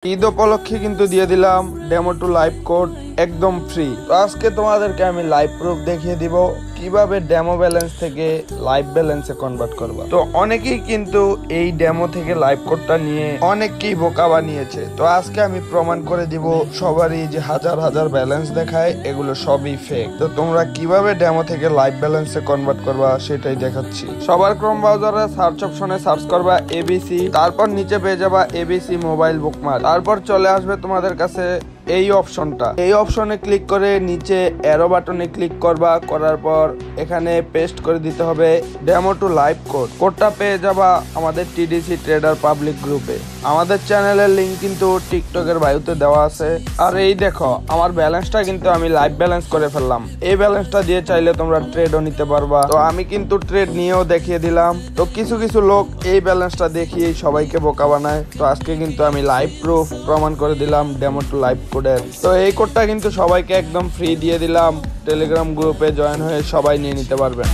ঈদ উপলক্ষে কিন্তু দিয়ে দিলাম ডেমো টু লাইভ কোড একদম ফ্রি। তো আজকে তোমাদেরকে আমি লাইভ প্রুফ দেখিয়ে দিব কিভাবে ডেমো ব্যালেন্স থেকে লাইভ ব্যালেন্সে কনভার্ট করবা। তো অনেকেই কিন্তু এই ডেমো থেকে লাইভ কোডটা নিয়ে অনেককেই বোকা বানিয়েছে। তো আজকে আমি প্রমাণ করে দিব সবারই যে হাজার হাজার ব্যালেন্স দেখায় এগুলো সবই ফেক। তো তোমরা কিভাবে ডেমো থেকে লাইভ ব্যালেন্সে কনভার্ট করবা সেটাই দেখাচ্ছি। সবার ক্রোম ব্রাউজারে সার্চ অপশনে সার্চ করবা এবিসি, তারপর নিচে পেয়ে যাবা এবিসি মোবাইল বুকমার্ক। তারপর চলে আসবে তোমাদের কাছে এই অপশনটা। এই অপশনে ক্লিক করে নিচে অ্যারো বাটনে ক্লিক করবা, করার পর এখানে পেস্ট করে দিতে হবে ডেমো টু লাইভ কোড। কোডটা পেয়ে যাবা আমাদের টিডিসি ট্রেডার পাবলিক গ্রুপে। আমাদের চ্যানেলের লিংক কিন্তু টিকটকের বায়ুতে দেওয়া আছে। আর এই দেখো আমার ব্যালেন্সটা কিন্তু আমি লাইভ ব্যালেন্স করে ফেললাম। এই ব্যালেন্সটা দিয়ে চাইলে তোমরা ট্রেডও নিতে পারবা। তো আমি কিন্তু ট্রেড নিয়েও দেখিয়ে দিলাম। তো কিছু কিছু লোক এই ব্যালেন্সটা দেখিয়ে সবাইকে বোকা বানায়। তো আজকে কিন্তু আমি লাইভ প্রুফ প্রমাণ করে দিলাম ডেমো টু লাইভ কোডের। তো এই কোডটা কিন্তু সবাইকে একদম ফ্রি দিয়ে দিলাম। টেলিগ্রাম গ্রুপে জয়েন হয়ে সবাই নিয়ে নিতে পারবেন।